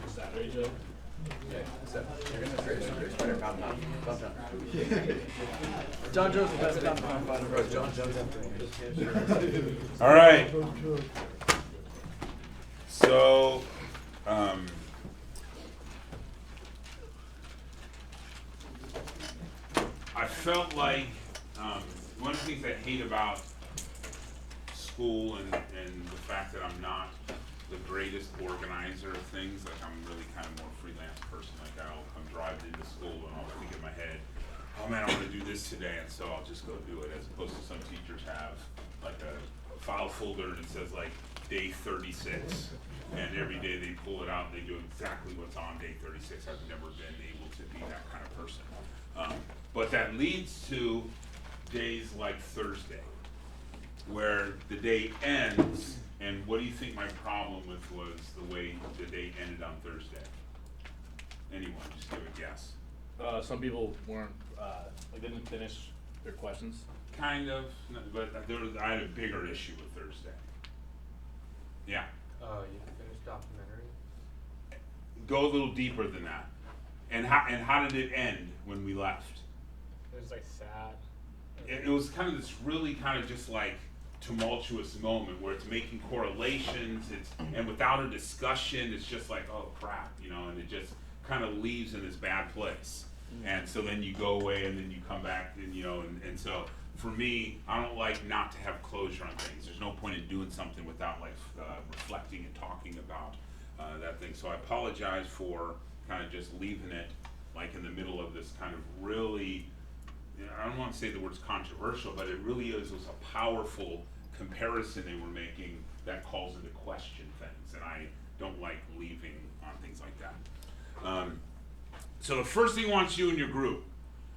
Saturday joke. John Joe's the best compound fighter. John Jones. All right. So, I felt like one of the things I hate about school and the fact that I'm not the greatest organizer of things, like I'm really kind of more freelance person, like I'm driving into school and I'll think in my head, oh man, I want to do this today, and so I'll just go do it, as opposed to some teachers have like a file folder and it says like day 36, and every day they pull it out and they do exactly what's on day 36. I've never been able to be that kind of person. But that leads to days like Thursday, where the day ends, and what do you think my problem with was the way the day ended on Thursday? Anyone, just give a guess. Some people weren't, didn't finish their questions. Kind of, but I had a bigger issue with Thursday. Yeah. You finished documentary? Go a little deeper than that. And how did it end when we left? It was like sad. It was kind of this really kind of just like tumultuous moment where it's making correlations, and without a discussion, it's just like, oh crap, and it just kind of leaves in this bad place. And so then you go away and then you come back and so for me, I don't like not to have closure on things. There's no point in doing something without like reflecting and talking about that thing. So I apologize for kind of just leaving it like in the middle of this kind of really, I don't want to say the word's controversial, but it really was a powerful comparison they were making that calls into question things, and I don't like leaving on things like that. So the first thing I want you in your group,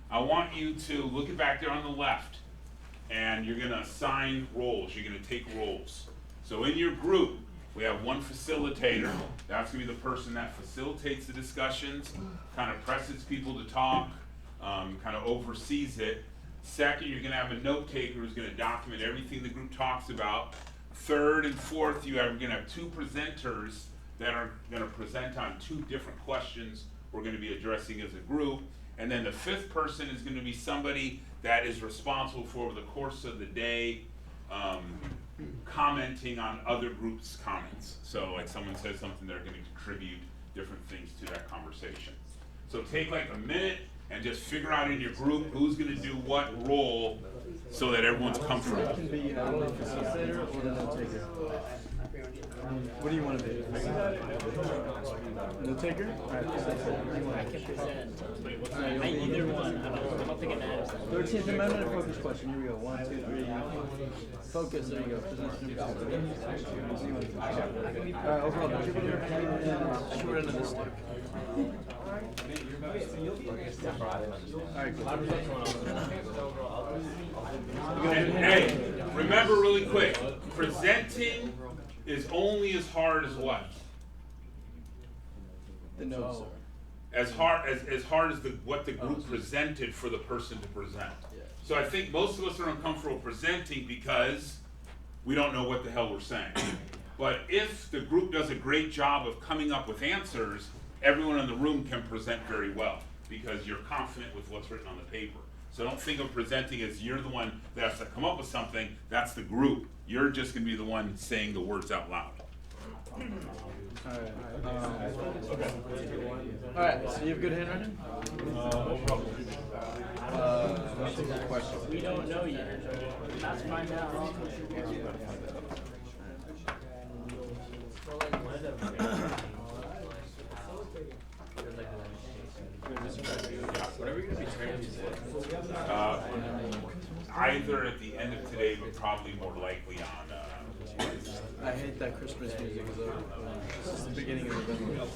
I want you to look it back there on the left, and you're going to assign roles. You're going to take roles. So in your group, we have one facilitator. That's going to be the person that facilitates the discussions, kind of presses people to talk, kind of oversees it. Second, you're going to have a note taker who's going to document everything the group talks about. Third and fourth, you're going to have two presenters that are going to present on two different questions we're going to be addressing as a group. And then the fifth person is going to be somebody that is responsible for, over the course of the day, commenting on other groups' comments. So like someone says something, they're going to contribute different things to that conversation. So take like a minute and just figure out in your group who's going to do what role so that everyone's comfortable. It can be facilitator or the note taker. What do you want to be? Note taker? Alright, facilitator. I can present. Either one. I don't think it matters. 13th Amendment and focus question. Here we go. 1, 2, 3. Focus. There you go. Present number 2. Alright, overall contributor and short end of the stick. Alright, cool. Hey, remember really quick, presenting is only as hard as what? The notes. As hard as what the group presented for the person to present. So I think most of us are uncomfortable presenting because we don't know what the hell we're saying. But if the group does a great job of coming up with answers, everyone in the room can present very well because you're confident with what's written on the paper. So don't think of presenting as you're the one that has to come up with something. That's the group. You're just going to be the one saying the words out loud. Alright, so you have good handwriting? That's a good question. We don't know yet. Let's find out. Whatever you're going to be training Either at the end of today, but probably more likely on I hate that Christmas music. This is the beginning of November.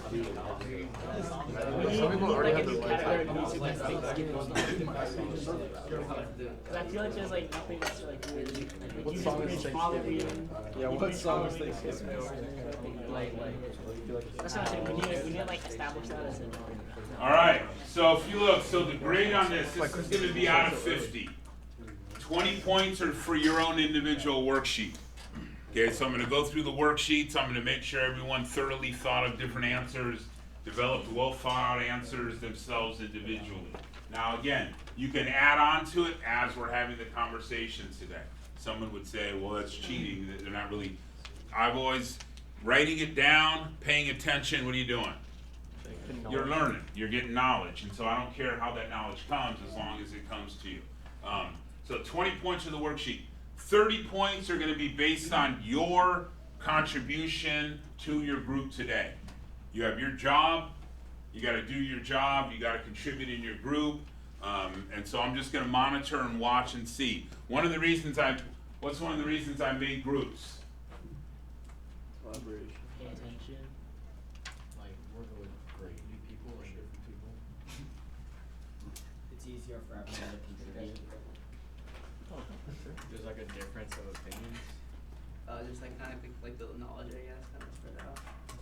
Some people already have their category of music that's Thanksgiving. Because I feel like there's like nothing that's like really. What song is Thanksgiving? Yeah, what song is Thanksgiving? That's what I'm saying. We need to like establish that as a. All right, so if you look, so the grade on this is going to be out of 50. 20 points are for your own individual worksheet. Okay, so I'm gonna go through the worksheets, I'm gonna make sure everyone thoroughly thought of different answers, developed well thought out answers themselves individually. Now again, you can add on to it as we're having the conversation today. Someone would say, well, that's cheating, they're not really, I've always, writing it down, paying attention, what are you doing? You're learning, you're getting knowledge, and so I don't care how that knowledge comes as long as it comes to you. So 20 points of the worksheet. 30 points are gonna be based on your contribution to your group today. You have your job, you gotta do your job, you gotta contribute in your group, and so I'm just gonna monitor and watch and see. What's one of the reasons I made groups? Collaboration. Pay attention, like working with great new people or different people. It's easier for everyone to contribute. There's like a difference of opinions. Just like kind of like build knowledge, I guess, kind of spread out.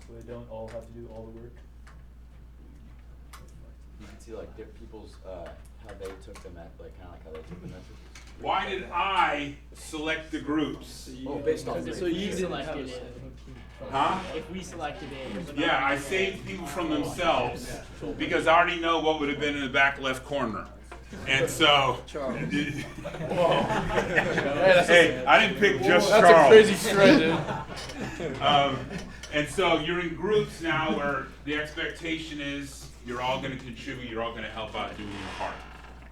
So they don't all have to do all the work? You can see like different people's, how they took the like kinda like how they took the message. Why did I select the groups? Oh, based on. Because So if you we didn't selected have it, Huh? if we selected it. Yeah, I saved people from themselves because I already know what would have been in the back left corner. And so, hey, I didn't pick just That's Charles. a crazy spread, dude. And so you're in groups now where the expectation is you're all going to contribute, you're all going to help out doing your part.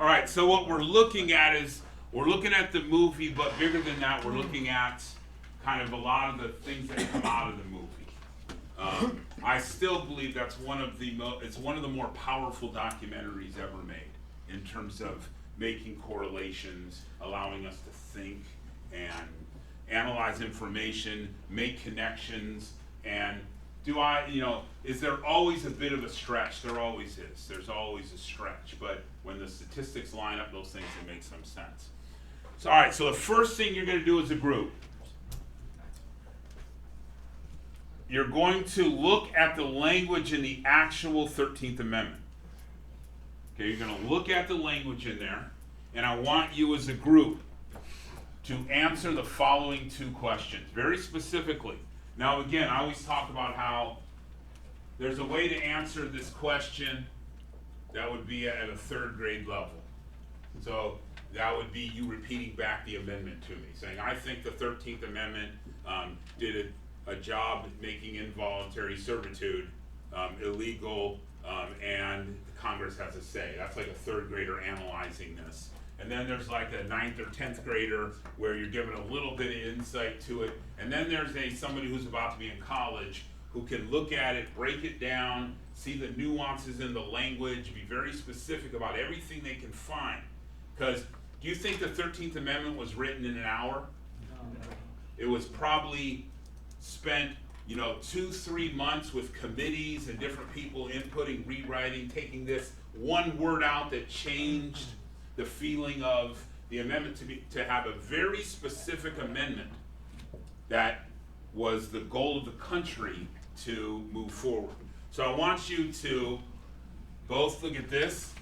All right, so what we're looking at is we're looking at the movie, but bigger than that, we're looking at kind of a lot of the things that come out of the movie. I still believe that's it's one of the more powerful documentaries ever made in terms of making correlations, allowing us to think and analyze information, make connections, and is there always a bit of a stretch? There always is. There's always a stretch, but when the statistics line up those things, it makes some sense. So, all right, so the first thing you're gonna do as a group, you're going to look at the language in the actual 13th Amendment. Okay, you're gonna look at the language in there, and I want you as a group to answer the following two questions, very specifically. Now again, I always talk about how there's a way to answer this question that would be at a 3rd grade level. So that would be you repeating back the amendment to me, saying, I think the 13th Amendment did a job making involuntary servitude illegal, and Congress has a say. That's like a 3rd grader analyzing this. And then there's like a 9th or 10th grader where you're given a little bit of insight to it. And then there's somebody who's about to be in college who can look at it, break it down, see the nuances in the language, be very specific about everything they can find. Because do you think the 13th Amendment was written in an hour? No. It was probably spent 2-3 months with committees and different people inputting, rewriting, taking this one word out that changed the feeling of the amendment to have a very specific amendment that was the goal of the country to move forward. So I want you to both look at this.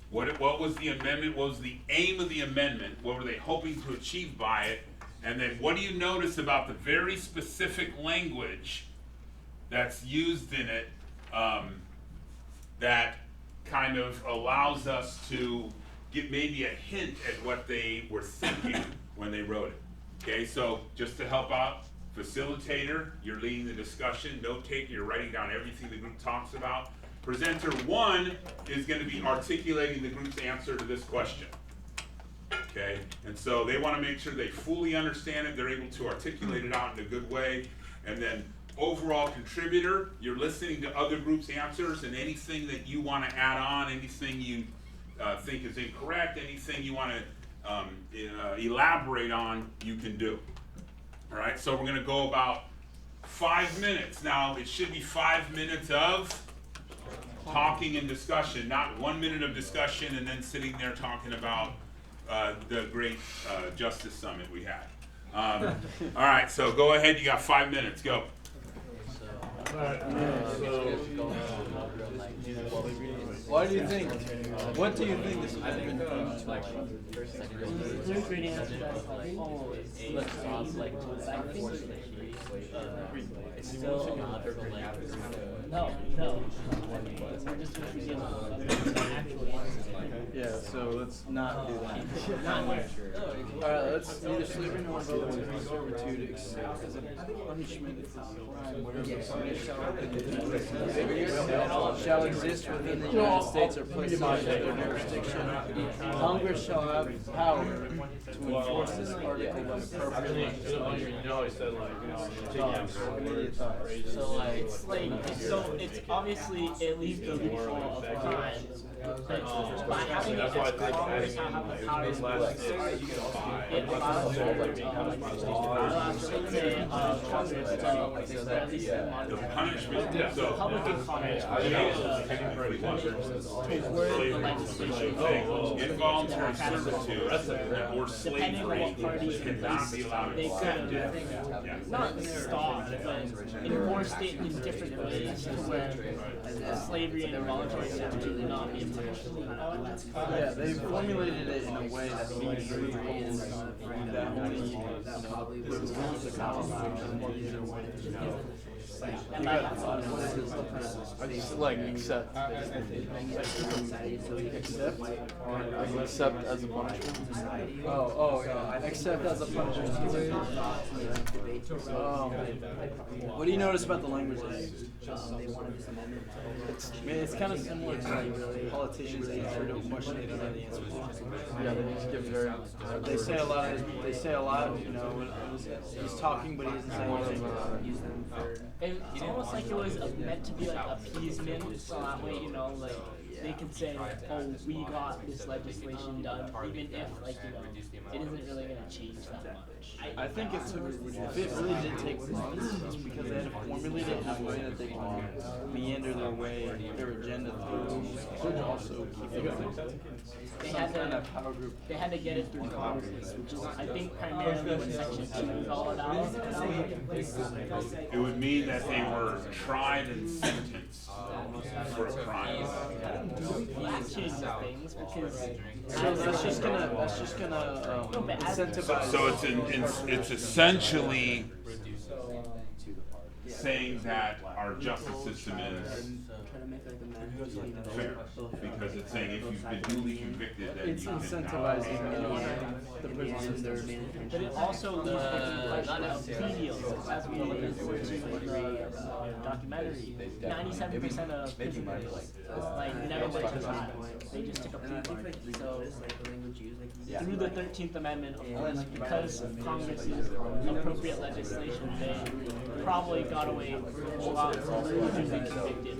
What was the amendment? What was the aim of the amendment? What were they hoping to achieve by it? And then what do you notice about the very specific language that's used in it that kind of allows us to get maybe a hint at what they were thinking when they wrote it? Okay, so just to help out, facilitator, you're leading the discussion, note taker, you're writing down everything the group talks about. Presenter 1 is going to be articulating the group's answer to this question. Okay, and so they want to make sure they fully understand it, they're able to articulate it out in a good way. And then overall contributor, you're listening to other groups' answers, and anything that you want to add on, anything you think is incorrect, anything you want to elaborate on, you can do. All right, so we're going to go about 5 minutes. Now, it should be 5 minutes of talking and discussion, not 1 minute of discussion and then sitting there talking about the great Justice Summit we had. All right, so go ahead, you got 5 minutes, go. Alright, so Why do you think? What do you think this has been? Third grade answer that's like always looks off like It's still not for like. no. We're just refusing actual answers. Yeah, so let's not do that. Not here. Alright, let's neither slavery nor involuntary servitude except as a punishment for crime wherever shall exist within the United States or places under their jurisdiction. Congress shall have power to enforce this article by appropriate legislation. Immediate thoughts. So like it's obviously it leaves the loophole of crimes. But by having it as Congress not have the power to enforce it allows Congress to at least The punishment, so. Republican Congress to word the legislation. Involuntary servitude or Depending on what slavery party cannot be allowed they in could Senate. have not stopped, but enforced it in different ways to where slavery and involuntary servitude would not be attached. Yeah, they formulated it in a way that meets the rules that only, the rules of Constitution either way. And by that, Like accept. Accept as a punishment. Oh, yeah. Accept as a punishment. What do you notice about the language they use? It's kind of similar to like politicians answer to a question they don't know the answer to. Yeah, they just give very. They say a lot. You know, he's talking, but he doesn't say anything. it's almost like it was meant to be like appeasement, so that way, you know, like they can say, oh, we got this legislation done, even if, like, you know, it isn't really going to change that much. I think if it really did take months, it's because they had to formulate it in a way that they can meander their agenda through, but also keep it They had to get it through Congress, which is, I think, primarily when Section 2 is all about. It would mean that they were tried and sentenced for a crime. That changes things because So that's just gonna incentivize. So it's essentially saying that our justice system is fair, because it's saying if you've been duly convicted, then It's you can. incentivizing the prison system. but it also leads to the question of plea deals, as we alluded to in the documentary. 97% of prisoners like never went to trial; they just took a plea bargain. So through the 13th Amendment, of course, because of Congress's appropriate legislation, they probably got away a lot from duly convicted.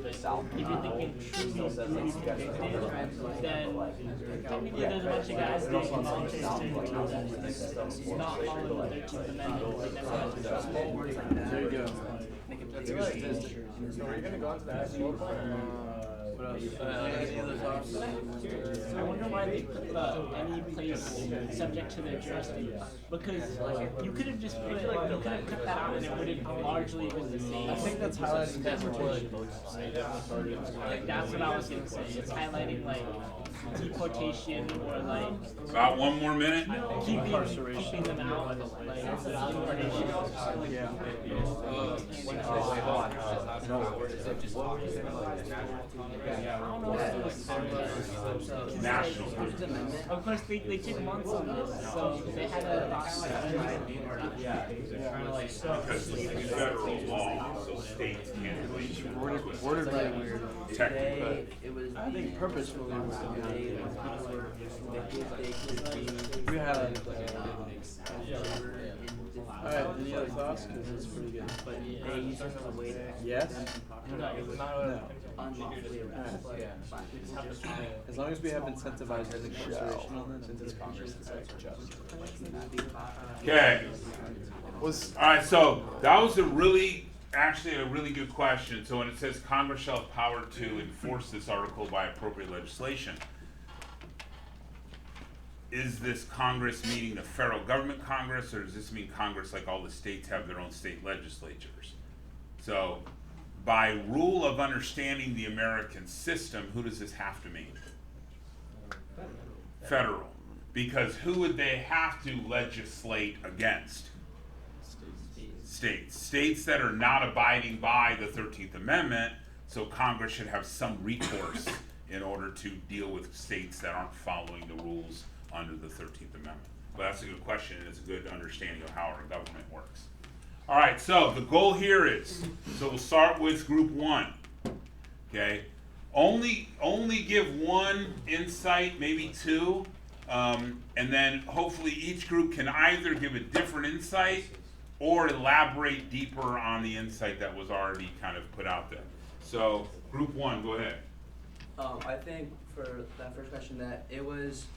But if you're thinking truly duly convicted, then technically there's a bunch of guys getting involuntary servitude that's not following the 13th Amendment. They never went to trial. There you go. That's a good statistic. So are you gonna go on to the actual part? What else? Any other thoughts? I wonder why they put the any place subject to their jurisdiction. Because you could have just put it, you could have cut that out and it would have largely been the same. I think that's highlighting deportation. Like that's what I was gonna say. It's highlighting like deportation or like About 1 more minute? keeping them out, like deportation. Yeah. National. Of course, they took months on this, so they had a Because it's federal law, so states can't really. Worded really weird. Technically. I think purposefully we highlighted. Alright, any other thoughts? Because it's pretty good. Yes? No. As long as we have incentivized incarceration on this, since it's Congress, it's just. Okay. Alright, so that was actually a really good question. So when it says Congress shall have power to enforce this article by appropriate legislation, is this Congress meaning the federal government Congress, or does this mean Congress like all the states have their own state legislatures? So by rule of understanding the American system, who does this have to mean? Federal. Because who would they have to legislate against? States. States that are not abiding by the 13th Amendment, so Congress should have some recourse in order to deal with states that aren't following the rules under the 13th Amendment. But that's a good question, and it's a good understanding of how our government works. All right, so the goal here is, so we'll start with group 1, okay? Only give one insight, maybe 2, and then hopefully each group can either give a different insight or elaborate deeper on the insight that was already kind of put out there. So, group 1, go ahead. I think for that first question that it was,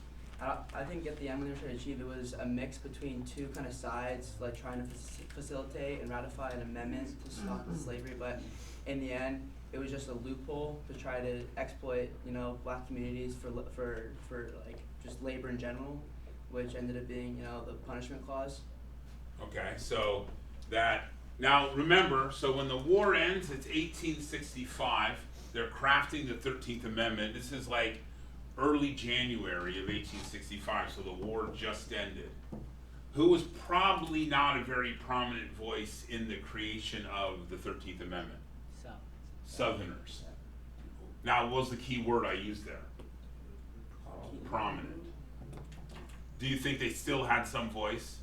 I think at the end when they were trying to achieve, it was a mix between two kind of sides, like trying to facilitate and ratify an amendment to stop the slavery, but in the end, it was just a loophole to try to exploit, black communities for like just labor in general, which ended up being, the punishment clause. Okay, so that, now remember, so when the war ends, it's 1865, they're crafting the 13th Amendment. This is like early January of 1865, so the war just ended. Who was probably not a very prominent voice in the creation of the 13th Amendment? Southerners. Now, what was the key word I used there? Prominent. Do you think they still had some voice?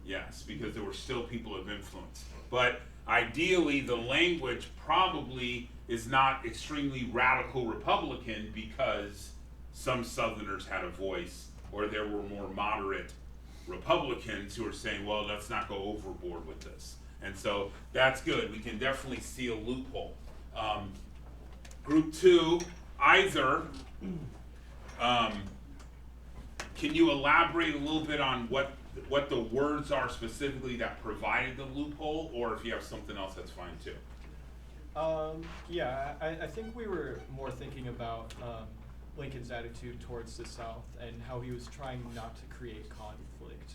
Yes, because there were still people of influence. But ideally, the language probably is not extremely radical Republican because some Southerners had a voice, or there were more moderate Republicans who are saying, well, let's not go overboard with this. And so that's good. We can definitely see a loophole. Group 2, either, can you elaborate a little bit on what the words are specifically that provided the loophole, or if you have something else, that's fine too. Yeah, I think we were more thinking about Lincoln's attitude towards the South and how he was trying not to create conflict.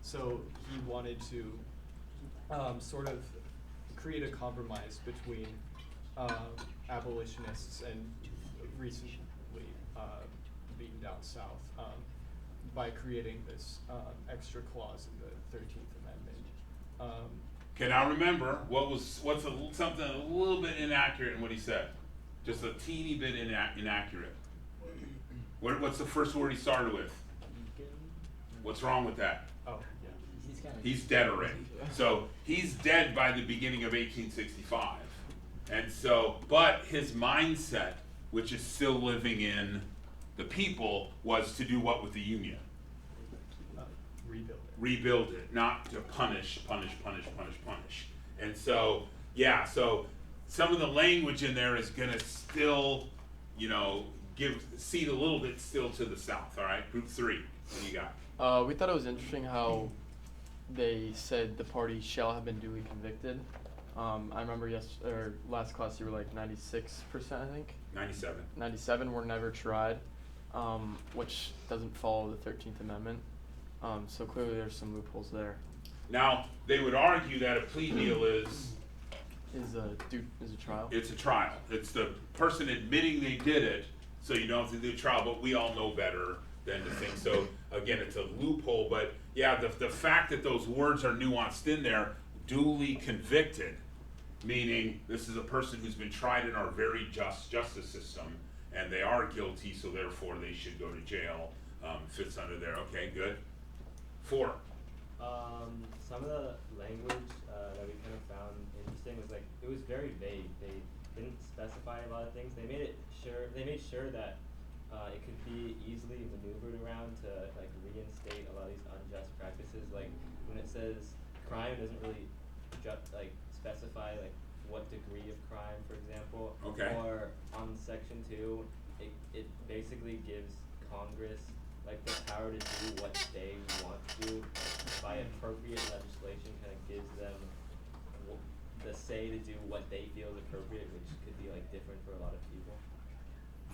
So he wanted to sort of create a compromise between abolitionists and recently beaten down South by creating this extra clause in the 13th Amendment. Okay, now remember, something a little bit inaccurate in what he said? Just a teeny bit inaccurate. What's the first word he started with? What's wrong with that? Oh, yeah. He's dead already. So he's dead by the beginning of 1865. And so, but his mindset, which is still living in the people, was to do what with the Union? Rebuild it, not to punish. And so, yeah, so some of the language in there is gonna still, give seed a little bit still to the South, all right? Group 3, what do you got? We thought it was interesting how they said the party shall have been duly convicted. I remember last class you were like 96%, I think. 97. 97 were never tried, which doesn't follow the 13th Amendment. So clearly there's some loopholes there. Now, they would argue that a plea deal is a trial. It's a trial. It's the person admitting they did it, so you don't have to do a trial, but we all know better than to think. So again, it's a loophole, but yeah, the fact that those words are nuanced in there, duly convicted, meaning this is a person who's been tried in our very just justice system, and they are guilty, so therefore they should go to jail, fits under there. Okay, good. 4. Some of the language that we kind of found interesting was like, it was very vague. They didn't specify a lot of things. They made sure that it could be easily maneuvered around to like reinstate a lot of these unjust practices. Like when it says crime, it doesn't really specify like what degree of crime, for example. Okay. Or on section 2, it basically gives Congress like the power to do what they want to do. By appropriate legislation, kind of gives them the say to do what they feel is appropriate, which could be like different for a lot of people.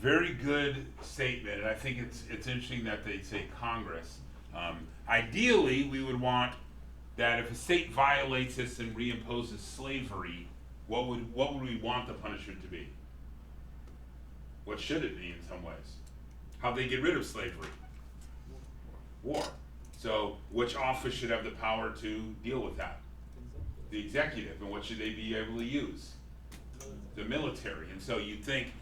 Very good statement, and I think it's interesting that they say Congress. Ideally, we would want that if a state violates this and reimposes slavery, what would we want the punishment to be? What should it be in some ways? How'd they get rid of slavery? War. So which office should have the power to deal with that? The executive. And what should they be able to use? The military. And so you'd think,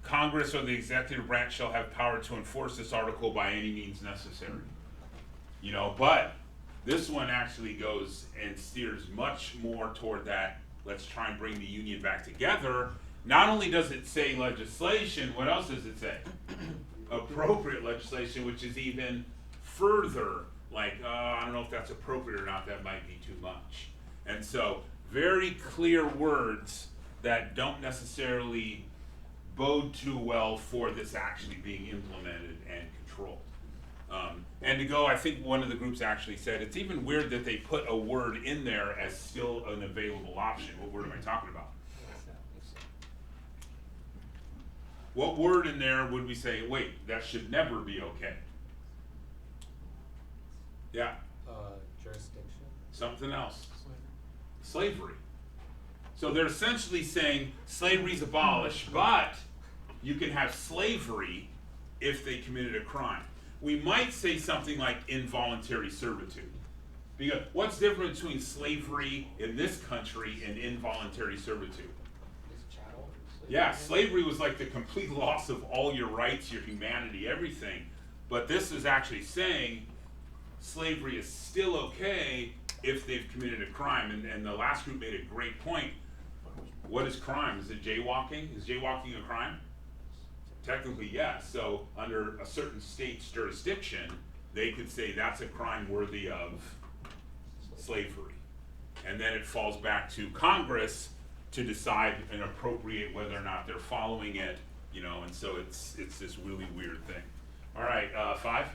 Congress or the executive branch shall have power to enforce this article by any means necessary. But this one actually goes and steers much more toward that, let's try and bring the union back together. Not only does it say legislation, what else does it say? Appropriate legislation, which is even further, I don't know if that's appropriate or not, that might be too much. And so, very clear words that don't necessarily bode too well for this actually being implemented and controlled. And to go, I think one of the groups actually said, it's even weird that they put a word in there as still an available option. What word am I talking about? What word in there would we say, wait, that should never be okay? Yeah? Jurisdiction. Something else. Slavery. So they're essentially saying slavery's abolished, but you can have slavery if they committed a crime. We might say something like involuntary servitude. Because what's different between slavery in this country and involuntary servitude? Yeah, slavery was like the complete loss of all your rights, your humanity, everything. But this is actually saying slavery is still okay if they've committed a crime. And the last group made a great point. What is crime? Is it jaywalking? Is jaywalking a crime? Technically, yes. So under a certain state's jurisdiction, they could say that's a crime worthy of slavery. And then it falls back to Congress to decide and appropriate whether or not they're following it, and so it's this really weird thing. All right, 5?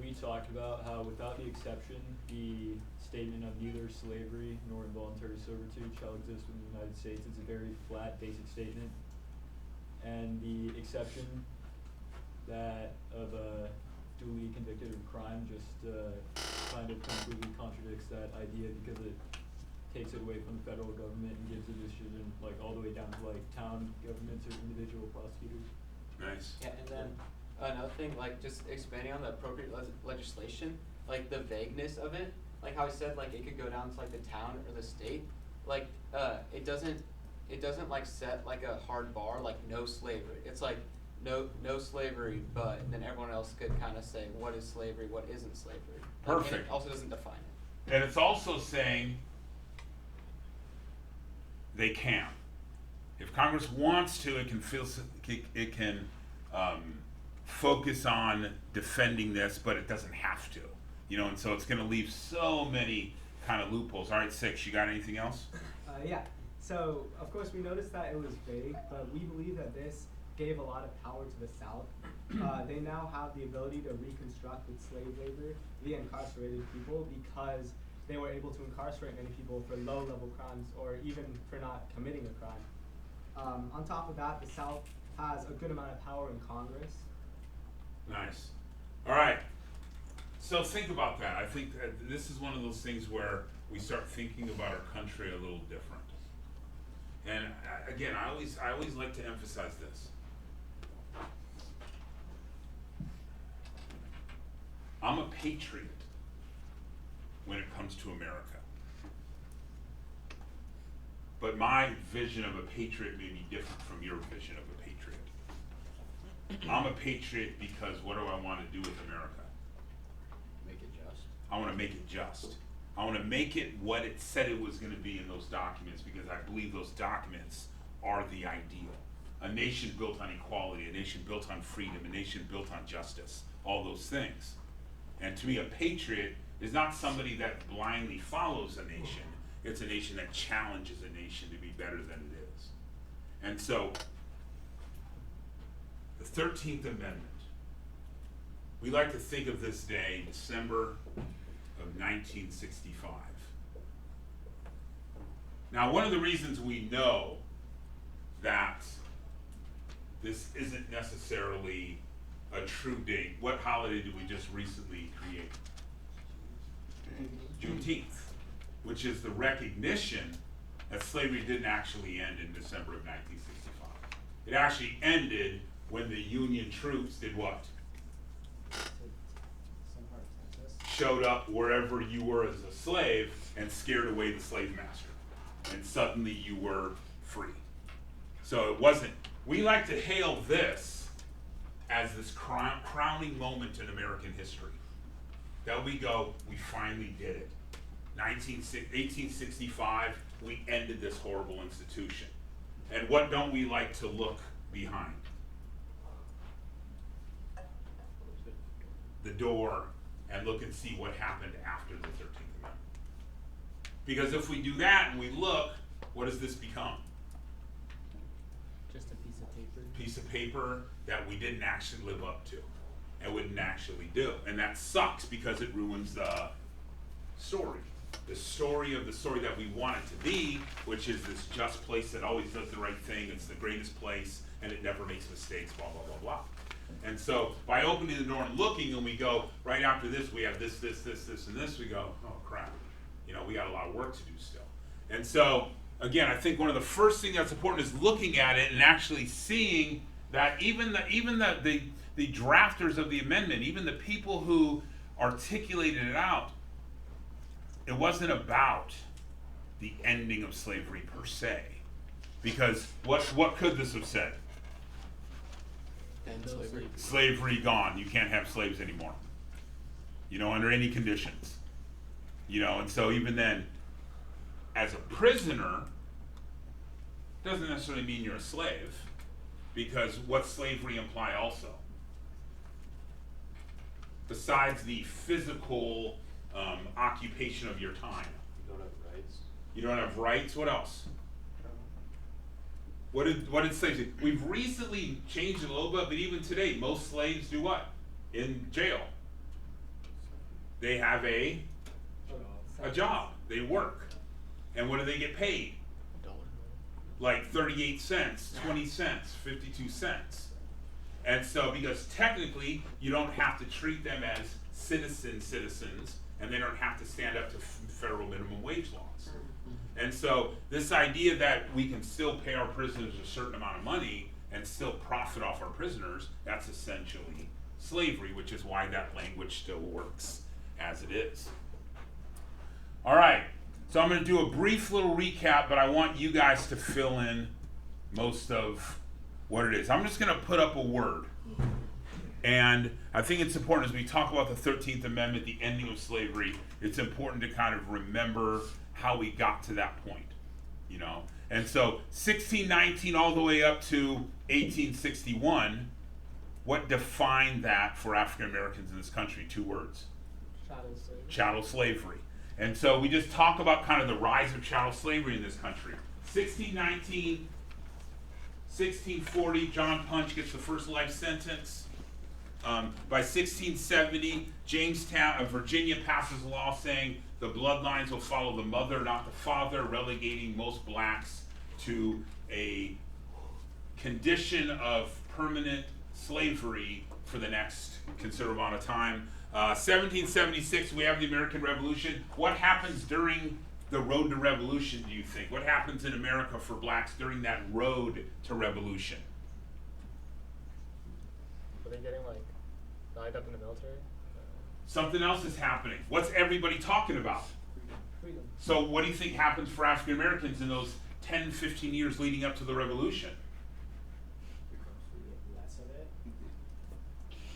We talked about how without the exception, the statement of neither slavery nor involuntary servitude shall exist in the United States is a very flat, basic statement. And the exception that of a duly convicted of crime just kind of completely contradicts that idea because it takes it away from the federal government and gives the decision all the way down to town governments or individual prosecutors. Nice. Yeah, and then another thing, just expanding on the appropriate legislation, the vagueness of it, how I said, it could go down to the town or the state. It doesn't set a hard bar, no slavery. It's no slavery, but then everyone else could kind of say what is slavery, what isn't slavery. Perfect. And it also doesn't define it. And it's also saying they can. If Congress wants to, it can focus on defending this, but it doesn't have to. And so it's going to leave so many kind of loopholes. All right, 6, you got anything else? Yeah. So, of course, we noticed that it was vague, but we believe that this gave a lot of power to the South. They now have the ability to reconstruct with slave labor the incarcerated people because they were able to incarcerate many people for low-level crimes or even for not committing a crime. On top of that, the South has a good amount of power in Congress. Nice. All right. So think about that. I think that this is one of those things where we start thinking about our country a little different. And again, I always like to emphasize this. I'm a patriot when it comes to America. But my vision of a patriot may be different from your vision of a patriot. I'm a patriot because what do I want to do with America? Make it just. I want to make it just. I want to make it what it said it was going to be in those documents because I believe those documents are the ideal. A nation built on equality, a nation built on freedom, a nation built on justice, all those things. And to me, a patriot is not somebody that blindly follows a nation. It's a nation that challenges a nation to be better than it is. And so, the 13th Amendment. We like to think of this day, December of 1965. Now, one of the reasons we know that this isn't necessarily a true date, what holiday did we just recently create? Juneteenth. which is the recognition that slavery didn't actually end in December of 1965. It actually ended when the Union troops did what? Some part of Texas. Showed up wherever you were as a slave and scared away the slave master. And suddenly you were free. So it wasn't, we like to hail this as this crowning moment in American history. That we go, we finally did it. 1865, we ended this horrible institution. And what don't we like to look behind? The door, and look and see what happened after the 13th Amendment. Because if we do that and we look, what does this become? Just a piece of paper. Piece of paper that we didn't actually live up to and wouldn't actually do. And that sucks because it ruins the story. The story of the story that we want it to be, which is this just place that always does the right thing, it's the greatest place, and it never makes mistakes, blah, blah, blah, blah. And so by opening the door and looking, and we go, right after this, we have this, this, this, this, and this, we go, oh crap, you know, we got a lot of work to do still. And so, again, I think one of the first things that's important is looking at it and actually seeing that even the drafters of the amendment, even the people who articulated it out, it wasn't about the ending of slavery per se. Because what could this have said? End slavery. Slavery gone. You can't have slaves anymore. You know, under any conditions. You know, and so even then, as a prisoner, doesn't necessarily mean you're a slave, because what slavery imply also? Besides the physical occupation of your time. You don't have rights. You don't have rights, what else? What did slaves do? We've recently changed it a little bit, but even today, most slaves do what? In jail. They have a job. They work. And what do they get paid? $1. Like 38 cents, 20 cents, 52 cents. And so, because technically, you don't have to treat them as citizens, and they don't have to stand up to federal minimum wage laws. And so, this idea that we can still pay our prisoners a certain amount of money and still profit off our prisoners, that's essentially slavery, which is why that language still works as it is. All right, so I'm going to do a brief little recap, but I want you guys to fill in most of what it is. I'm just going to put up a word. And I think it's important as we talk about the 13th Amendment, the ending of slavery, it's important to kind of remember how we got to that point, you know. And so 1619 all the way up to 1861, what defined that for African Americans in this country? 2 words. Chattel slavery. Chattel slavery. And so we just talk about kind of the rise of chattel slavery in this country. 1619, 1640, John Punch gets the first life sentence. By 1670, Jamestown, Virginia passes a law saying the bloodlines will follow the mother, not the father, relegating most blacks to a condition of permanent slavery for the next considerable amount of time. 1776, we have the American Revolution. What happens during the road to revolution, do you think? What happens in America for blacks during that road to revolution? Were they getting like lined up in the military? Something else is happening. What's everybody talking about? Freedom. So what do you think happens for African Americans in those 10, 15 years leading up to the revolution? Less of it.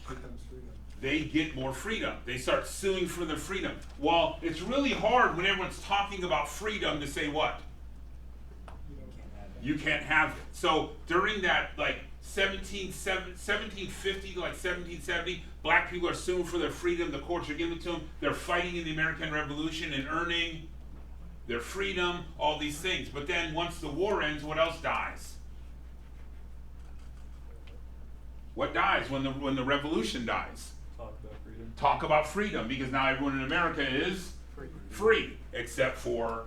Becomes freedom. They get more freedom. They start suing for their freedom. Well, it's really hard when everyone's talking about freedom to say what? You can't have it. So during that like 1750 to like 1770, black people are suing for their freedom. The courts are giving it to them. They're fighting in the American Revolution and earning their freedom, all these things. But then once the war ends, what else dies? What dies when the revolution dies? Talk about freedom. Talk about freedom, because now everyone in America is free, except for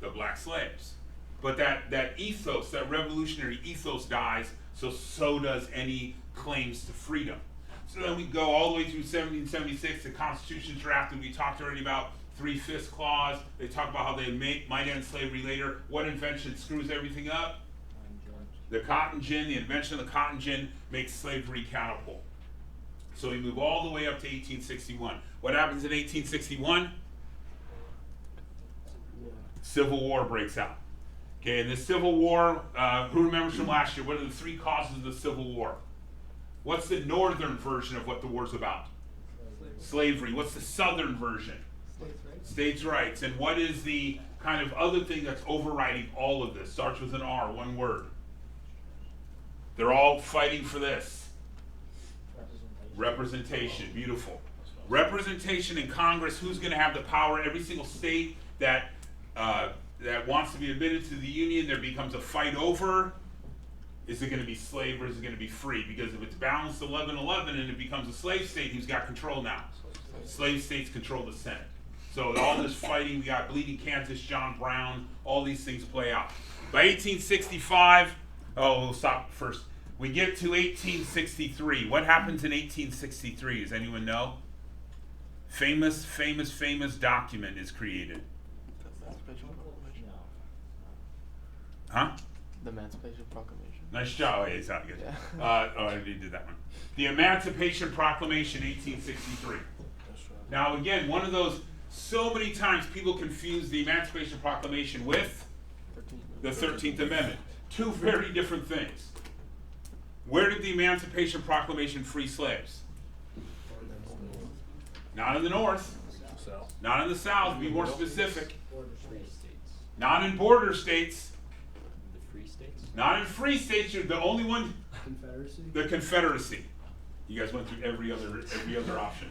the black slaves. But that ethos, that revolutionary ethos dies, so does any claims to freedom. So then we go all the way through 1776, the Constitution's drafted, we talked already about 3/5 clause. They talk about how they might end slavery later. What invention screws everything up? The cotton gin. The invention of the cotton gin makes slavery catapult. So we move all the way up to 1861. What happens in 1861? Civil War breaks out. Okay, in the Civil War, who remembers from last year, what are the 3 causes of the Civil War? What's the northern version of what the war's about? Slavery. What's the southern version? States' rights. And what is the kind of other thing that's overriding all of this? Starts with an R, one word. They're all fighting for this. Representation. Beautiful. Representation in Congress. Who's going to have the power? Every single state that wants to be admitted to the Union, there becomes a fight over, is it going to be slave or is it going to be free? Because if it's balanced 11-11 and it becomes a slave state, who's got control now? Slave states control the Senate. So all this fighting, we got Bleeding Kansas, John Brown, all these things play out. By 1865, we'll stop first. We get to 1863. What happens in 1863? Does anyone know? Famous document is created. Huh? The Emancipation Proclamation. Nice job. Oh, yeah, it's not good. Yeah. I already did that one. The Emancipation Proclamation, 1863. Now, again, one of those, so many times people confuse the Emancipation Proclamation with the 13th Amendment. Two very different things. Where did the Emancipation Proclamation free slaves? Not in the North. Not in the South. Be more specific. Not in border states. Not in free states. You're the only one. Confederacy? The Confederacy. You guys went through every other option.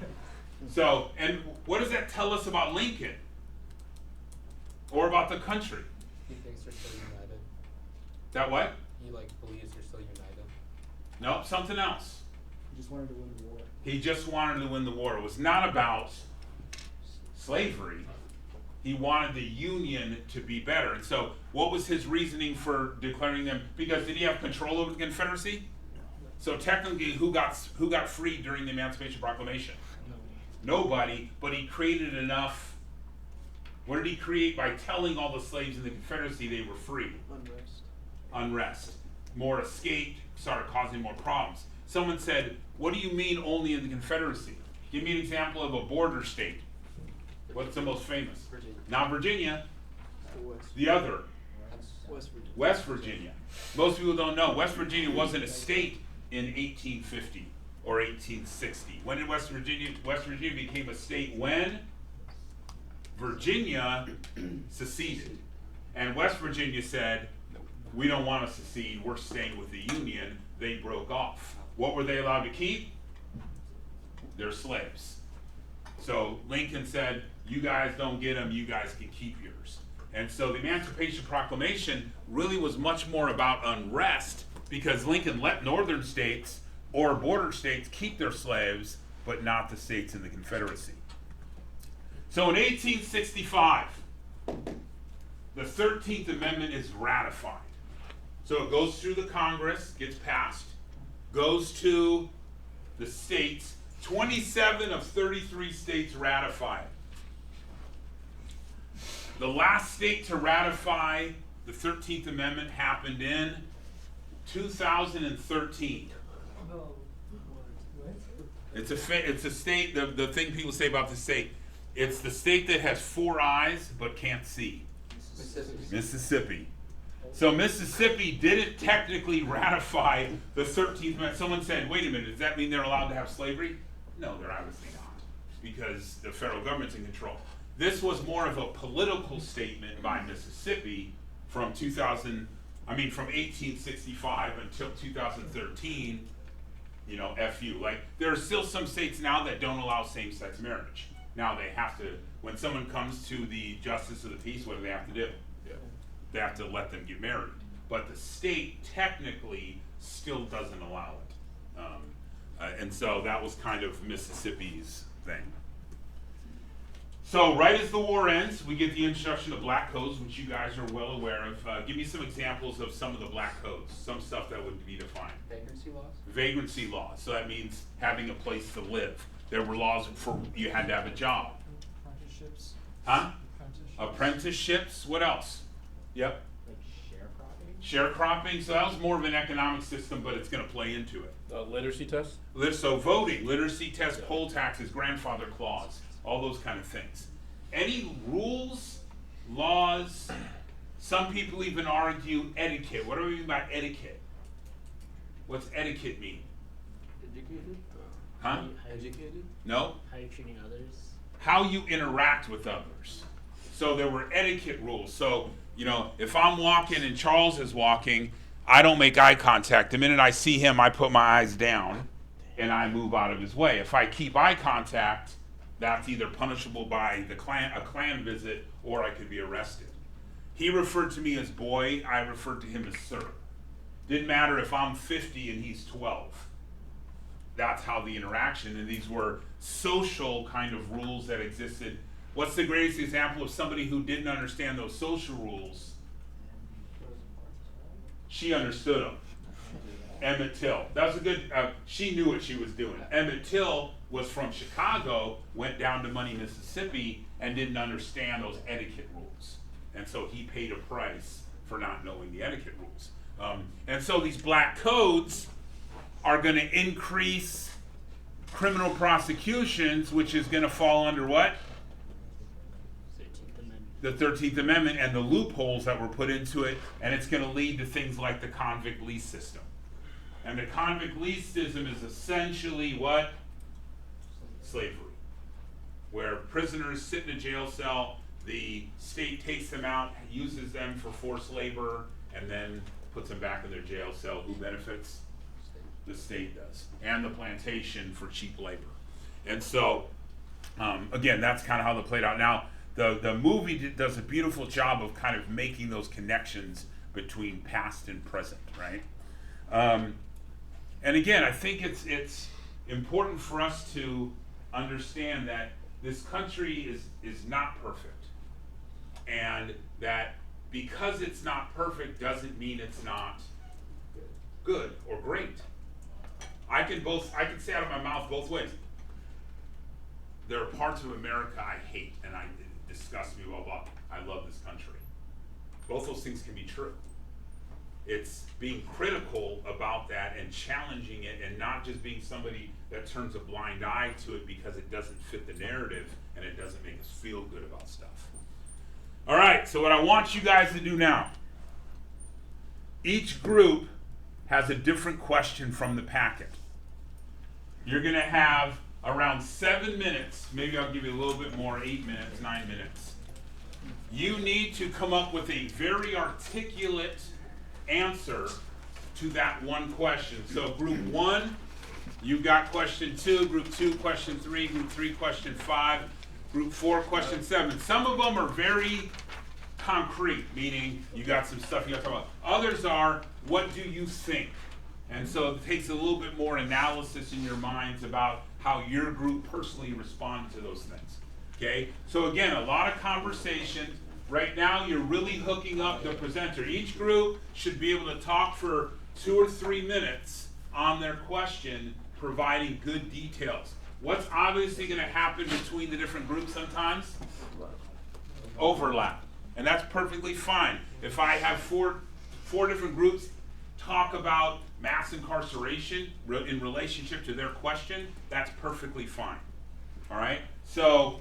So, and what does that tell us about Lincoln? Or about the country? He thinks they're still united. That what? He believes they're still united. No, something else. He just wanted to win the war. He just wanted to win the war. It was not about slavery. He wanted the Union to be better. And so what was his reasoning for declaring them? Because did he have control over the Confederacy? So technically, who got freed during the Emancipation Proclamation? Nobody, but he created enough. What did he create by telling all the slaves in the Confederacy they were free? Unrest. More escaped, started causing more problems. Someone said, what do you mean only in the Confederacy? Give me an example of a border state. What's the most famous? Virginia. Not Virginia. West. The other. West Virginia. West Virginia. Most people don't know. West Virginia wasn't a state in 1850 or 1860. When did West Virginia became a state? When Virginia seceded. And West Virginia said, we don't want to secede, we're staying with the Union. They broke off. What were they allowed to keep? Their slaves. So Lincoln said, you guys don't get them, you guys can keep yours. And so the Emancipation Proclamation really was much more about unrest because Lincoln let northern states or border states keep their slaves, but not the states in the Confederacy. So in 1865, the 13th Amendment is ratified. So it goes through the Congress, gets passed, goes to the states. 27 of 33 states ratify it. The last state to ratify the 13th Amendment happened in 2013. It's a state, the thing people say about the state, it's the state that has 4 eyes but can't see. Mississippi. So Mississippi didn't technically ratify the 13th Amendment. Someone said, wait a minute, does that mean they're allowed to have slavery? No, they're obviously not, because the federal government's in control. This was more of a political statement by Mississippi from 1865 until 2013, FU. There are still some states now that don't allow same-sex marriage. Now they have to, when someone comes to the justice of the peace, what do they have to do? They have to let them get married. But the state technically still doesn't allow it. And so that was kind of Mississippi's thing. So right as the war ends, we get the introduction of black codes, which you guys are well aware of. Give me some examples of some of the black codes, some stuff that would be defined. Vagrancy laws? Vagrancy laws. So that means having a place to live. There were laws for you had to have a job. Apprenticeships. Huh? Apprenticeships. What else? Yep. Like sharecropping? Sharecropping. So that was more of an economic system, but it's going to play into it. Literacy test? So voting, literacy test, poll taxes, grandfather clause, all those kind of things. Any rules, laws, some people even argue etiquette. What do we mean by etiquette? What's etiquette mean? Educated? Huh? Educated? No? How you're treating others. How you interact with others. So there were etiquette rules. So, you know, if I'm walking and Charles is walking, I don't make eye contact. The minute I see him, I put my eyes down and I move out of his way. If I keep eye contact, that's either punishable by a clan visit or I could be arrested. He referred to me as boy, I referred to him as sir. Didn't matter if I'm 50 and he's 12. That's how the interaction, and these were social kind of rules that existed. What's the greatest example of somebody who didn't understand those social rules? She understood them. Emmett Till. That was a good, she knew what she was doing. Emmett Till was from Chicago, went down to Money, Mississippi, and didn't understand those etiquette rules. And so he paid a price for not knowing the etiquette rules. And so these black codes are going to increase criminal prosecutions, which is going to fall under what? 13th Amendment. The 13th Amendment and the loopholes that were put into it, and it's going to lead to things like the convict lease system. And the convict lease system is essentially what? Slavery. Where prisoners sit in a jail cell, the state takes them out, uses them for forced labor, and then puts them back in their jail cell. Who benefits? The state does. And the plantation for cheap labor. And so, again, that's kind of how they played out. Now, the movie does a beautiful job of kind of making those connections between past and present, right? And again, I think it's important for us to understand that this country is not perfect. And that because it's not perfect doesn't mean it's not good or great. I can say out of my mouth both ways. There are parts of America I hate and it disgusts me, blah, blah. I love this country. Both those things can be true. It's being critical about that and challenging it and not just being somebody that turns a blind eye to it because it doesn't fit the narrative and it doesn't make us feel good about stuff. All right, so what I want you guys to do now, each group has a different question from the packet. You're going to have around 7 minutes, maybe I'll give you a little bit more, 8 minutes, 9 minutes. You need to come up with a very articulate answer to that one question. So group 1, you got question 2, group 2, question 3, group 3, question 5, group 4, question 7. Some of them are very concrete, meaning you got some stuff you got to talk about. Others are, what do you think? And so it takes a little bit more analysis in your minds about how your group personally responded to those things. Okay? So again, a lot of conversation. Right now, you're really hooking up the presenter. Each group should be able to talk for 2 or 3 minutes on their question, providing good details. What's obviously going to happen between the different groups sometimes? Overlap. And that's perfectly fine. If I have four different groups talk about mass incarceration in relationship to their question, that's perfectly fine. All right? So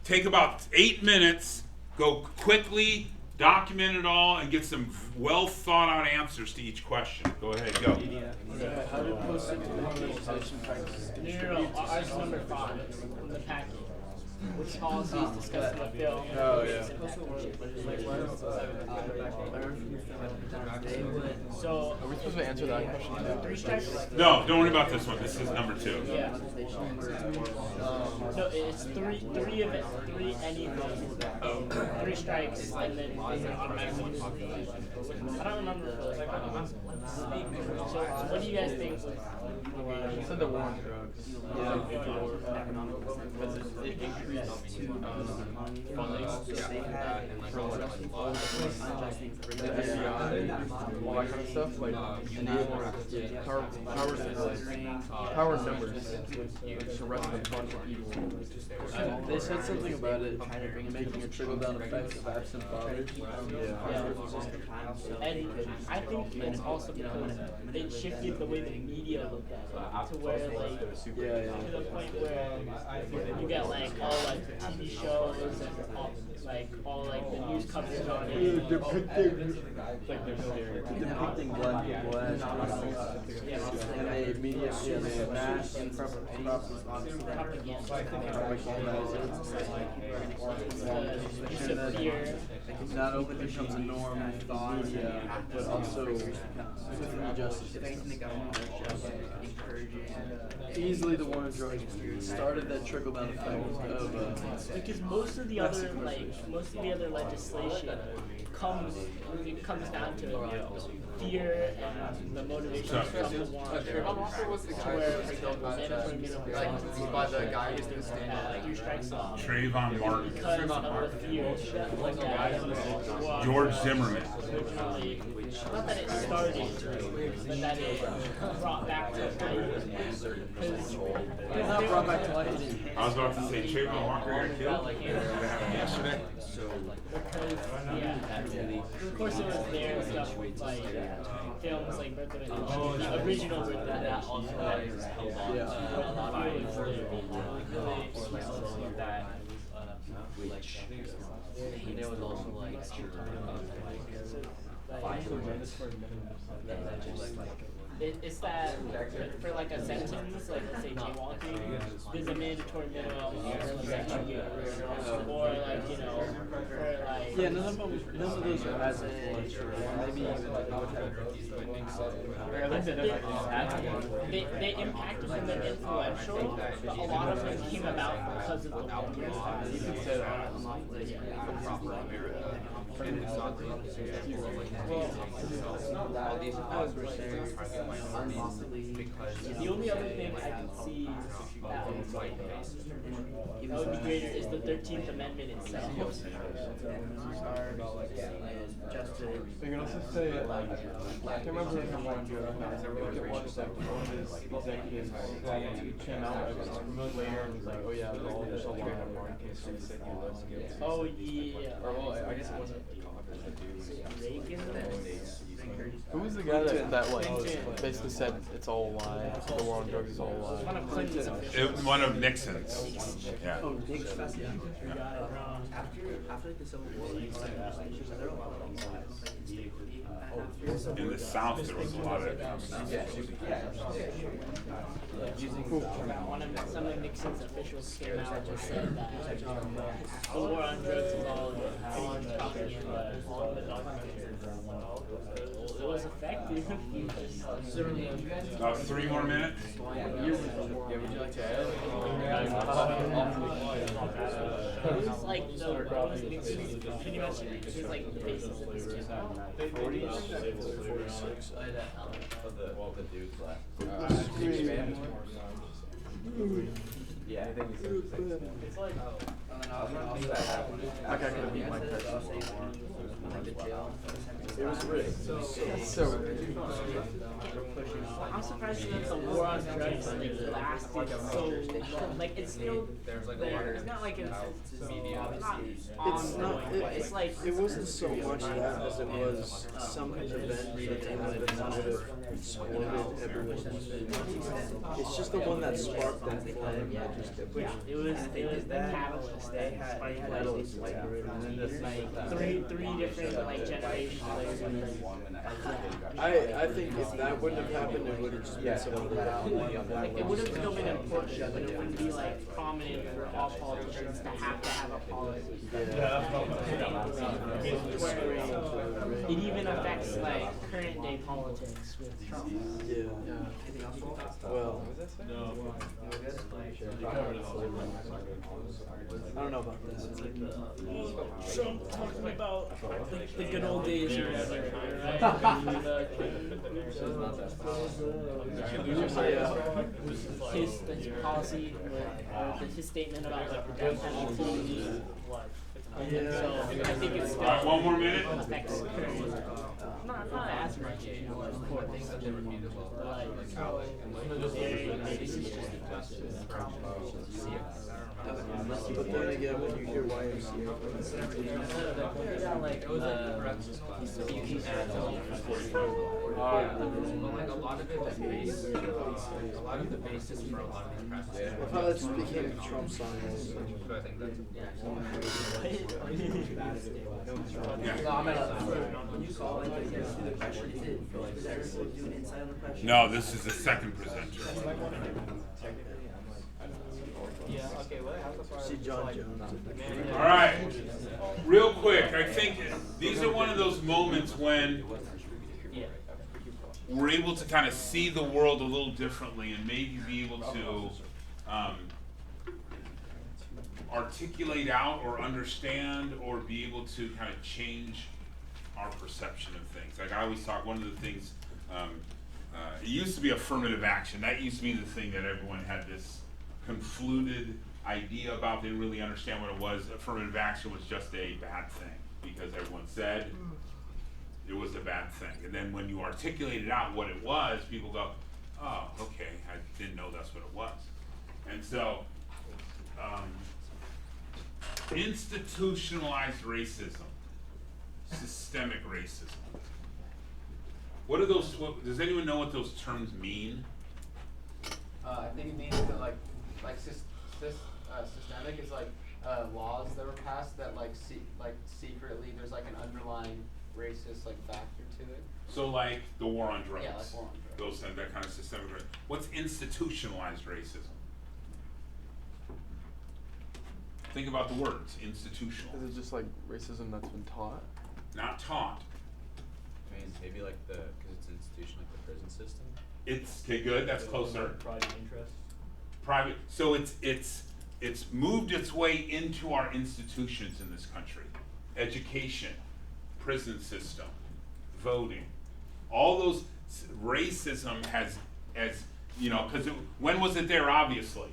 take about 8 minutes, go quickly, document it all, and get some well thought out answers to each question. Go ahead, go. How did post it to the legislation practice? No, ours is number 5 in the packet. Which policies discussed in the bill? Oh, yeah. So, Are we supposed to answer that question too? 3 strikes? No, don't worry about this one. This is number 2. Yeah. No, it's three of it, 3 any of them. 3 strikes, and then automatically. I don't remember. So what do you guys think? They said the war on drugs. Because it increased funding for like all that kind of stuff, like power numbers to arrest a bunch of people. They said something about it making a trickle-down effect of absent fathers. And I think it's also because it shifted the way the media looked at it to where like to the point where you get like all like the TV shows and all like the news coverage on it. Depicting black people as criminals, and they immediately mass and propaganda not only becomes a norm in media, but also within the justice system. Easily the war on drugs started that trickle-down effect of because most of the other legislation comes down to fear and the motivation from the war on drugs. To where, for example, mandatory minimum sentences by the guy who's gonna stand at 3 strikes off. Trayvon Martin. Because of the fear that George Zimmerman. originally, not that it started, but that it brought back to life. not brought back to life. I was about to say Trayvon Walker got killed. That happened yesterday. Of course, it was there stuff like films like Birth of a Nation, the original Birth of a Nation. There was also like It's that for like a sentence, like let's say jaywalking, there's a mandatory minimum or like for like Yeah, none of those are as maybe they impacted them and influential, but a lot of them came about because of the war. You could say that. The only other thing I can see that would be greater is the 13th Amendment itself. You can also say, I can't remember if I'm wrong, look at one of his executives came out later and was like, oh yeah, there's a lot of more in case we say he was guilty. Oh yeah. Or well, I guess it wasn't Reagan? Who was the guy that like basically said it's all a lie, the war on drugs is all a lie? One of Clinton's officials. One of Nixon's. Yeah. Oh, Nixon. You got it wrong. After the Civil War, there were a lot of In the South, there was a lot of. One of some of Nixon's officials came out and just said that the war on drugs is all it was effective. About 3 more minutes. Would you like to add? It was like Nixon's pretty much just like the basis of this job. The dudes left. Yeah. It's like That guy could have beat Mike Tyson. It was rigged. So, I'm surprised that the war on drugs like lasted so long. Like it's still there. It's not like it's it's like It wasn't so much that as it was some event that they would have exploded everyone's opinion. It's just the one that sparked that thing. it was the catalyst. They had like three different like generations. I think if that wouldn't have happened, it would have just been some other. Like it would have still been important, but it wouldn't be like prominent for all politicians to have a policy. It even affects like current day politics with Trump. Yeah. Well, I don't know about this. Trump talking about the good old days or whatever, right? his policy, his statement about like the death penalty, so I think it's. All right, one more minute. Affects. I'm not asking right here, you know, of course. This is just a question. But then again, when you hear YMCA, Yeah, like, It was like you can add but like a lot of it was based, a lot of the basis for a lot of these practices. I thought that just became a Trump song. But I think that's. No, I'm when you call and you guys do the question, is everyone doing insight on the question? No, this is the second presenter. Yeah, okay, well, how's the far? See John Jones. All right, real quick, I think these are one of those moments when we're able to kind of see the world a little differently and maybe be able to articulate out or understand or be able to kind of change our perception of things. Like I always talk, one of the things, it used to be affirmative action. That used to be the thing that everyone had this confluted idea about. They didn't really understand what it was. Affirmative action was just a bad thing because everyone said it was a bad thing. And then when you articulated out what it was, people go, oh, okay, I didn't know that's what it was. And so, institutionalized racism, systemic racism. What are those, does anyone know what those terms mean? I think it means that like systemic is like laws that were passed that like secretly there's like an underlying racist like factor to it. So like the war on drugs. Yeah, like war on drugs. Those that kind of systemic racism. What's institutionalized racism? Think about the words, institutional. Is it just like racism that's been taught? Not taught. I mean, maybe like because it's an institution like the prison system. It's, okay, good, that's closer. Private interest. Private, so it's moved its way into our institutions in this country. Education, prison system, voting, all those, racism has, you know, because when was it there, obviously?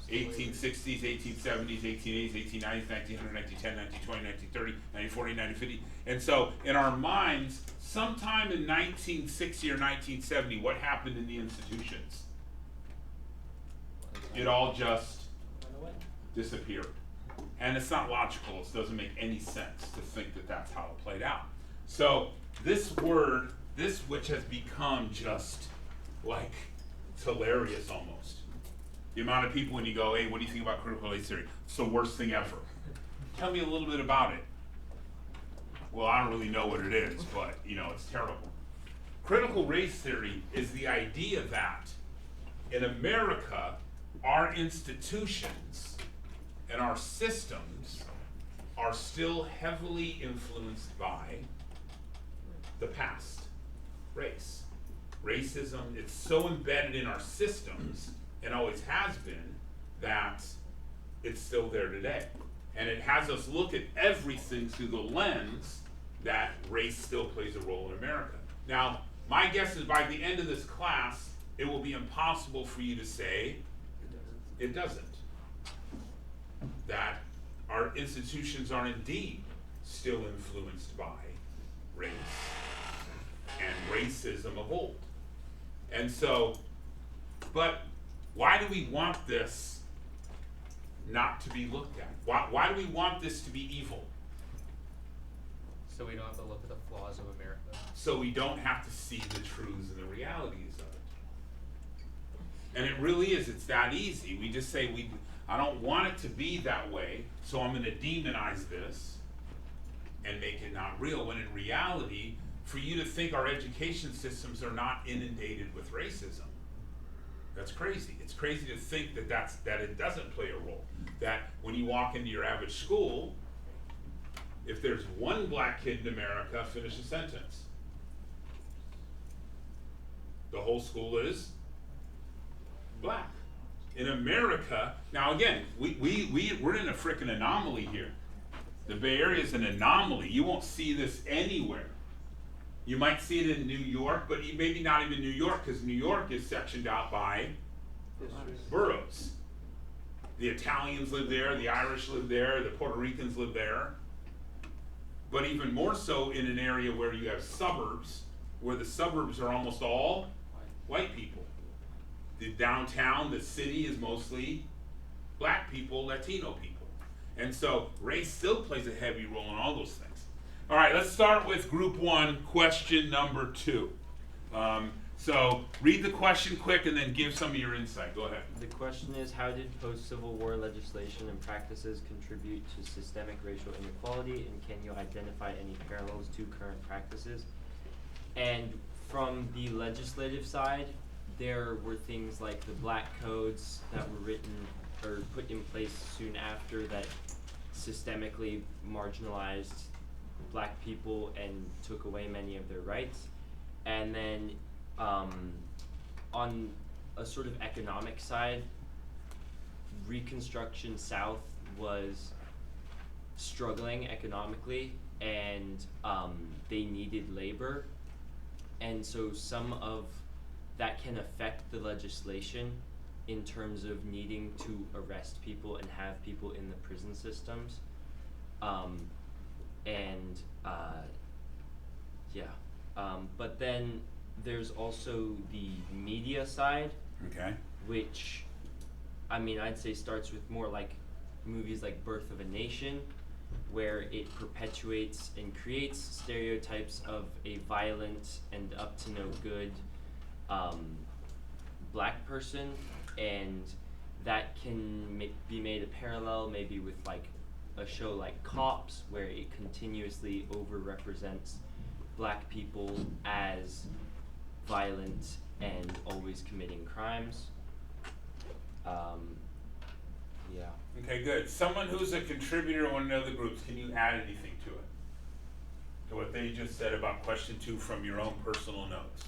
1860s, 1870s, 1880s, 1890s, 1900, 1910, 1920, 1930, 1940, 1950. And so in our minds, sometime in 1960 or 1970, what happened in the institutions? It all just disappeared. And it's not logical. It doesn't make any sense to think that that's how it played out. So this word, this which has become just like, it's hilarious almost. The amount of people when you go, hey, what do you think about critical race theory? It's the worst thing ever. Tell me a little bit about it. Well, I don't really know what it is, but you know, it's terrible. Critical race theory is the idea that in America, our institutions and our systems are still heavily influenced by the past, race. Racism, it's so embedded in our systems and always has been that it's still there today. And it has us look at everything through the lens that race still plays a role in America. Now, my guess is by the end of this class, it will be impossible for you to say it doesn't. That our institutions are indeed still influenced by race and racism of old. And so, but why do we want this not to be looked at? Why do we want this to be evil? So we don't have to look at the flaws of America. So we don't have to see the truths and the realities of it. And it really is, it's that easy. We just say, I don't want it to be that way, so I'm gonna demonize this and make it not real, when in reality, for you to think our education systems are not inundated with racism, that's crazy. It's crazy to think that it doesn't play a role. That when you walk into your average school, if there's one black kid in America, finish a sentence. The whole school is black. In America, now again, we're in a frickin' anomaly here. The Bay Area is an anomaly. You won't see this anywhere. You might see it in New York, but maybe not even New York, because New York is sectioned out by boroughs. The Italians live there, the Irish live there, the Puerto Ricans live there. But even more so in an area where you have suburbs, where the suburbs are almost all white people. The downtown, the city is mostly black people, Latino people. And so race still plays a heavy role in all those things. All right, let's start with group 1, question number 2. So read the question quick and then give some of your insight. Go ahead. The question is, how did post-Civil War legislation and practices contribute to systemic racial inequality, and can you identify any parallels to current practices? And from the legislative side, there were things like the black codes that were written or put in place soon after that systemically marginalized black people and took away many of their rights. And then on a sort of economic side, Reconstruction South was struggling economically, and they needed labor, and so some of that can affect the legislation in terms of needing to arrest people and have people in the prison systems. But then there's also the media side, Okay. which, I mean, I'd say starts with more like movies like Birth of a Nation, where it perpetuates and creates stereotypes of a violent and up to no good black person, and that can be made a parallel maybe with like a show like Cops, where it continuously overrepresents black people as violent and always committing crimes. Okay, good. Someone who's a contributor in one of the groups, can you add anything to it? To what they just said about question 2 from your own personal notes?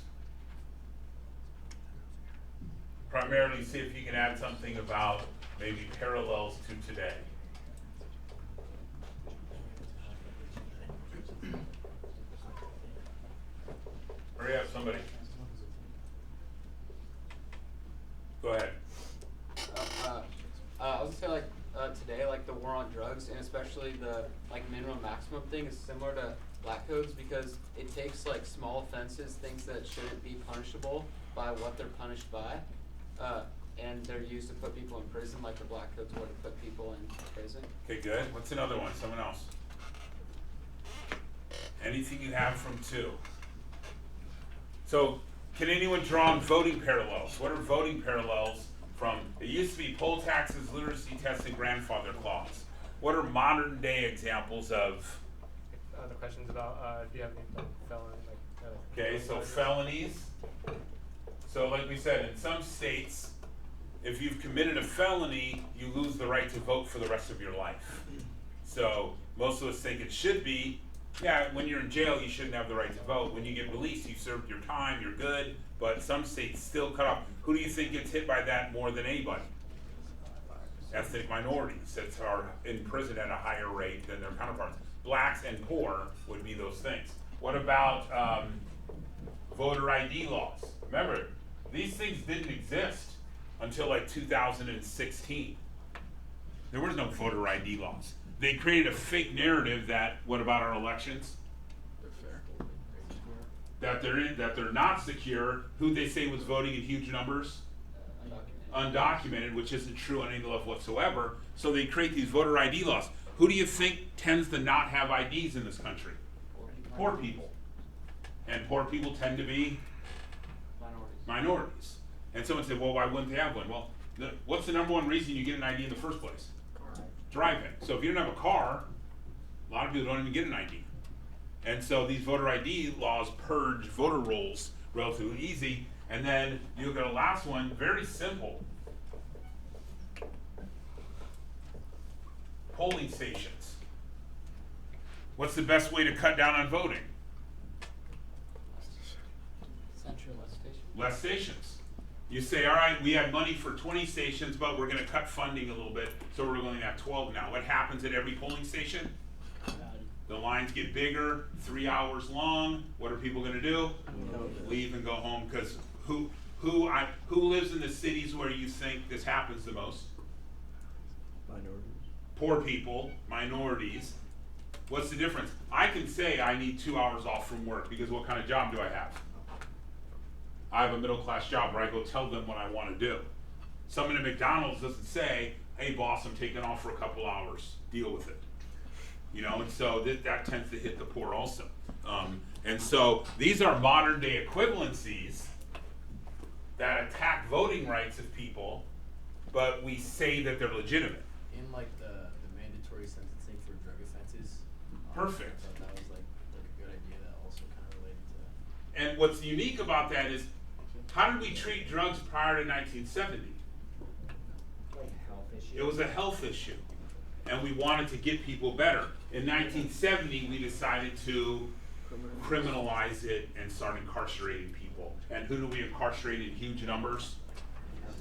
Primarily see if you can add something about maybe parallels to today. Hurry up, somebody. Go ahead. I was gonna say today, like the war on drugs, and especially the like minimum maximum thing is similar to black codes, because it takes like small offenses, things that shouldn't be punishable by what they're punished by, and they're used to put people in prison, like the black codes were to put people in prison. Okay, good. What's another one? Someone else. Anything you have from 2? So, can anyone draw on voting parallels? What are voting parallels from, it used to be poll taxes, literacy tests, and grandfather clause. What are modern day examples of? The questions about, if you have any felony, Okay, so felonies. So like we said, in some states, if you've committed a felony, you lose the right to vote for the rest of your life. So most of us think it should be, yeah, when you're in jail, you shouldn't have the right to vote. When you get released, you served your time, you're good, but some states still cut off. Who do you think gets hit by that more than anybody? Ethnic minorities that are in prison at a higher rate than their counterparts. Blacks and poor would be those things. What about voter ID laws? Remember, these things didn't exist until like 2016. There was no voter ID laws. They created a fake narrative that, what about our elections? That they're not secure. Who they say was voting in huge numbers? Undocumented, which isn't true on any level whatsoever. So they create these voter ID laws. Who do you think tends to not have IDs in this country? Poor people. And poor people tend to be minorities. And someone said, well, why wouldn't they have one? Well, what's the number one reason you get an ID in the first place? Driving. So if you don't have a car, a lot of people don't even get an ID. And so these voter ID laws purge voter rolls relatively easy. And then you look at the last one, very simple. Polling stations. What's the best way to cut down on voting? Less stations. You say, all right, we had money for 20 stations, but we're going to cut funding a little bit, so we're going to have 12 now. What happens at every polling station? The lines get bigger, 3 hours long. What are people gonna do? Leave and go home, because who lives in the cities where you think this happens the most? Minorities. Poor people, minorities. What's the difference? I can say I need 2 hours off from work because what kind of job do I have? I have a middle class job where I go tell them what I want to do. Someone at McDonald's doesn't say, hey boss, I'm taking off for a couple hours, deal with it. You know, and so that tends to hit the poor also. And so these are modern day equivalencies that attack voting rights of people, but we say that they're legitimate. In like the mandatory sentencing for drug offenses. Perfect. I thought that was like a good idea that also kind of related to. And what's unique about that is, how did we treat drugs prior to 1970? Like a health issue. It was a health issue, and we wanted to get people better. In 1970, we decided to criminalize it and start incarcerating people. And who do we incarcerate in huge numbers?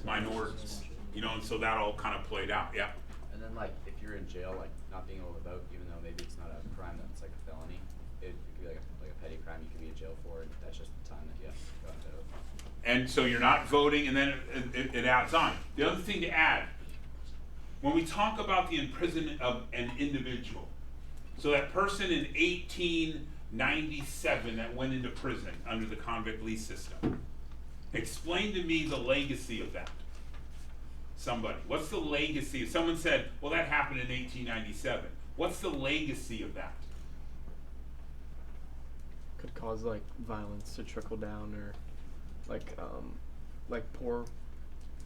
Minorities. You know, and so that all kind of played out, yeah. And then like, if you're in jail, like not being able to vote, even though maybe it's not a crime, that's like a felony, it could be like a petty crime you could be in jail for, and that's just the time that you have to go out and vote. And so you're not voting, and then it adds on. The other thing to add, when we talk about the imprisonment of an individual, so that person in 1897 that went into prison under the convict lease system, explain to me the legacy of that. Somebody, what's the legacy? If someone said, well, that happened in 1897, what's the legacy of that? Could cause like violence to trickle down, or like poor,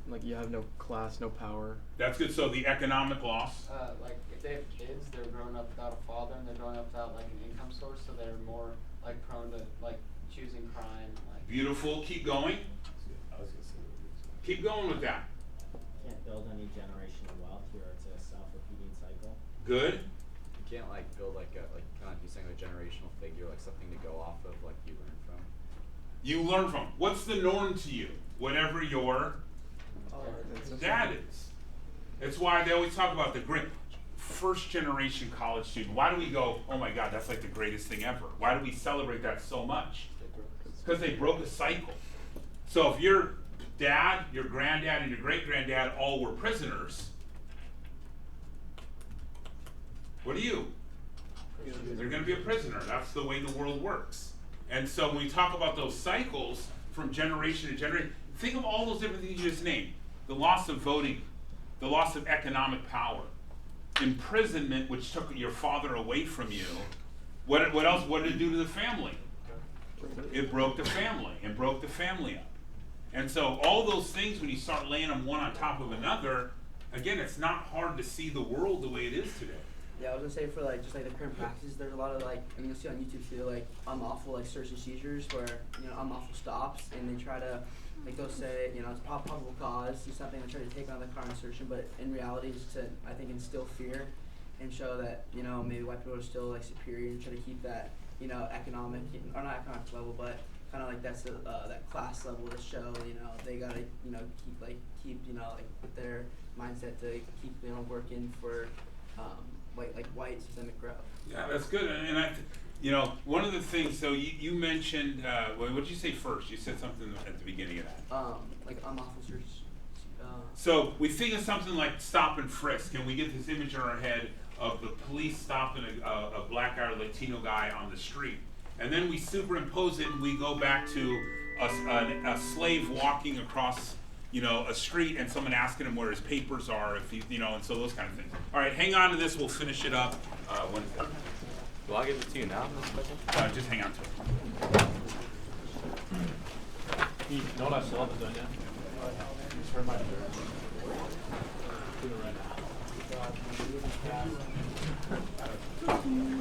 like you have no class, no power. That's good. So the economic loss. Like if they have kids, they're growing up without a father, and they're growing up without like an income source, so they're more like prone to like choosing crime. Like Beautiful. Keep going. Keep going with that. Can't build any generational wealth where it's a self-repeating cycle. Good. You can't like build like kind of like you saying, a generational figure, like something to go off of, like you learn from. You learn from. What's the norm to you? Whatever your dad is. It's why they always talk about the great first generation college student. Why do we go, oh my God, that's like the greatest thing ever? Why do we celebrate that so much? Because they broke a cycle. So if your dad, your granddad, and your great-granddad all were prisoners, what are you? You're going to be a prisoner. That's the way the world works. And so when we talk about those cycles from generation to generation, think of all those different things you just named. The loss of voting, the loss of economic power, imprisonment, which took your father away from you. What else? What did it do to the family? It broke the family and broke the family up. And so all those things, when you start laying them one on top of another, again, it's not hard to see the world the way it is today. Yeah, I was gonna say for like just like the current practices, there's a lot of like, I mean, you'll see on YouTube too, like unlawful like search and seizures where, you know, unlawful stops, and they try to, like they'll say, you know, it's probable cause, do something to try to take on the car and search them, but in reality it's to, I think, instill fear and show that, you know, maybe white people are still like superior and try to keep that, you know, economic, or not economic level, but kind of like that's the, that class level to show, you know, they gotta, you know, keep, you know, like with their mindset to keep, you know, working for, white systemic growth. Yeah, that's good. And you know, one of the things, so you mentioned, what did you say first? You said something at the beginning of that. Like unlawful search. So we think of something like stop and frisk, and we get this image in our head of the police stopping a black guy or Latino guy on the street. And then we superimpose it and we go back to a slave walking across, you know, a street and someone asking him where his papers are, if he, you know, and so those kind of things. All right, hang on to this. We'll finish it up. When is that? Will I give it to you now? Just hang on to it. You know what I still haven't done yet? Just heard my do it right now.